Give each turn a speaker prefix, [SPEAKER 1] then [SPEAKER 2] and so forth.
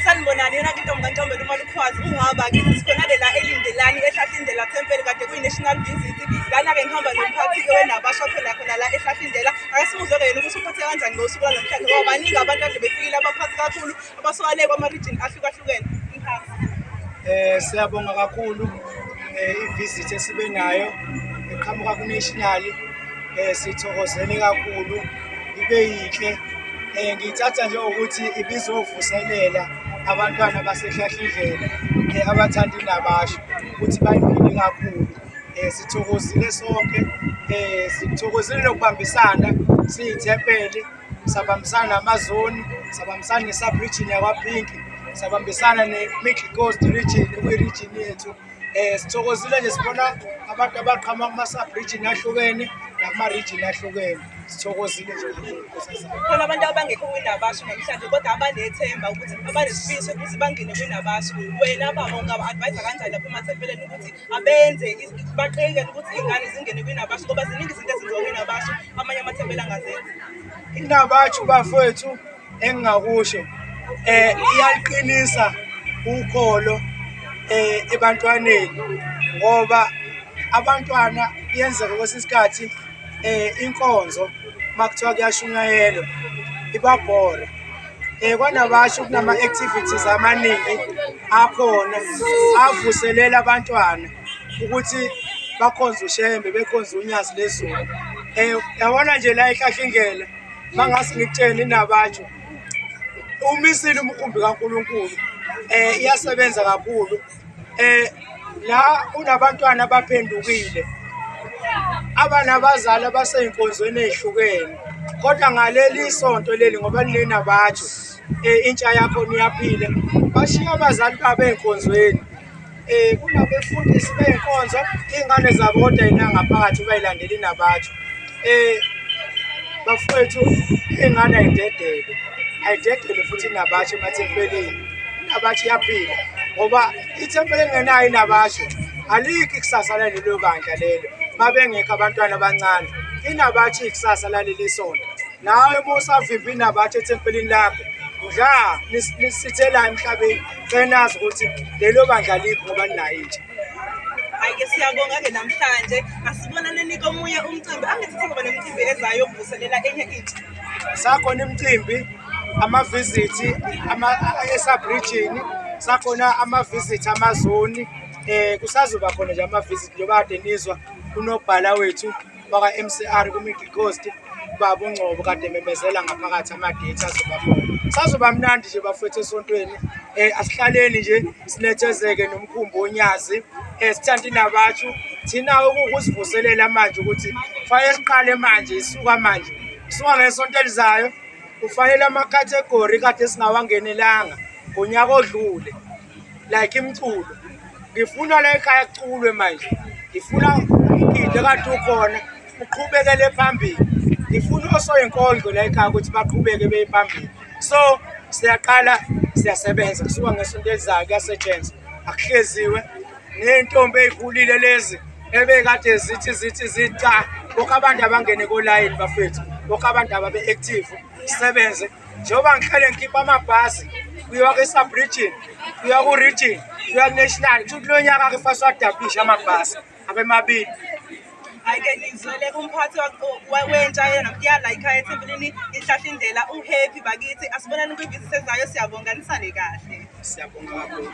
[SPEAKER 1] Sanibonani yona intombi kaNtombela uMalukhwazi ungaba kithi sikhona la elindelani ehlahlindlela temple kade kuyi-national visit lana-ke ngihamba nomphathi-ke wenabasha khona la ehlahlindlela ake simuze-ke yena ukuthi uphathe kanjani ngosuku lwanamhlanje ngoba baningi abantu ade befikile abaphathi kakhulu abasuka le kwama-region ahlukahlukene.
[SPEAKER 2] Siyabonga kakhulu i-visit esibe nayo eqhamuka ku-national sithokozele kakhulu ibe yinhle. Ngiyithatha njengokuthi ibizovuselela abantwana basehlahlindlela abathanda inabasho ukuthi bayiphile kakhulu. Sithokozile sonke, sithokozile nokubambisana siyithempeli, sabambisana namazoni, sabambisana ne-sub-region yakwaPinki, sabambisana ne-Middle Coast region kwi-region yethu. Sithokozile nje sibona abantu abaqhamuka kuma-sub-region ahlukene nakuma-region ahlukene. Sithokozile nje
[SPEAKER 1] khona abantu abangekho kwinabasho namhlanje kodwa abanethemba ukuthi abanesifiso ukuthi bangene kwinabasho. Wena baba ungaba-advise kanjani lapho emathempeleni ukuthi abenze baqekele ukuthi iy'ngane zingene kwinabasho ngoba ziningi izinto ezenziwa kwinabasho amanye amathempeli angazenzi.
[SPEAKER 2] Inabasho bafowethu engingakusho iyaliqinisa ukholo ebantwaneni ngoba abantwana yenzeka kwesinye isikhathi inkonzo makuthiwa kuyashunyayelwa ibabhora. Kwanabasho kunama-activities amaningi akhona avuselela abantwana ukuthi bakhonze ushembe, bekhonze unyazi lezulu. Yabona nje la ehlahlindlela mangase ngikutshele inabasho umisile umkhumbi kaNkulunkulu iyasebenza kakhulu. La unabantwana abaphendukile abanabazali abasey'nkonzweni ey'hlukene kodwa ngaleli sonto leli ngoba linenabasho intsha yakhona iyaphila bashiya abazali babo ey'nkonzweni. Kunabefundisi bey'nkonzo iy'ngane zabo kodwa yinangaphakathi bayilandela inabasho. Bafowethu iy'ngane ayidedele futhi inabasho emathempelini. Inabasho iyaphila ngoba ithempeli elingenayo inabasho alikho ikusasa lalelo bandla lelo mabengekho abantwana abancane. Inabasho ikusasa laleli sonto. Nawe uma usavimba inabasho ethempelini lakho udla nisithela emhlabeni senazi ukuthi lelo bandla likho ngoba linayo intsha.
[SPEAKER 1] Hhayi-ke siyabonga-ke namhlanje asibonane nike omunye umcimbi angithi kuba nemicimbi ezayo yokuvuselela enye intsha.
[SPEAKER 2] Sakhona imicimbi ama-visit e-sub-region, sakhona ama-visit amazoni. Kusazoba khona nje ama-visit njengoba kade nizwa unobhala wethu waka-MCR ku-Middle Coast ubaba uNgcobo kade memezela ngaphakathi ama-date azoba khona. Sazoba mnandi nje bafowethu esontweni. Asihlaleni nje sinethezeke nomkhumbi onyazi. Sithanda inabasho thina ukuzivuselela manje ukuthi kufanele siqale manje isuka ngesonto elizayo. Kufanele ama-category kade singawangenelanga ngonyaka odlule like imculo. Ngifuna la ekhaya kuculwe manje, ngifuna umgidi kade ukhona uqhubekele phambili. Ngifuna osoyinkondlo la ekhaya ukuthi baqhubeke beye phambili. So siyaqala siyasebenza kusuka ngesonto elizayo kuyasetshenzwa akuhleziwe ney'ntombi ey'khulile lezi ebekade zithi cha bonke abantu abangene kolayini bafethu, bonke abantu ababe-active sisebenze. Njengoba ngihlele ngikhipha amabhasi kuyiwa kwi-sub-region, kuyiwa ku-region, kuyiwa ku-national kusho ukuthi lo nyaka-ke fase wadabhisha amabhasi abe mabili.
[SPEAKER 1] Hhayi-ke ngizwele kumphathi wentsha yala ekhaya ethempelini ihlahlindlela u-happy bakithi. Asibonane kwi-visit ezayo siyabonga nisale kahle.
[SPEAKER 2] Siyabonga kakhulu.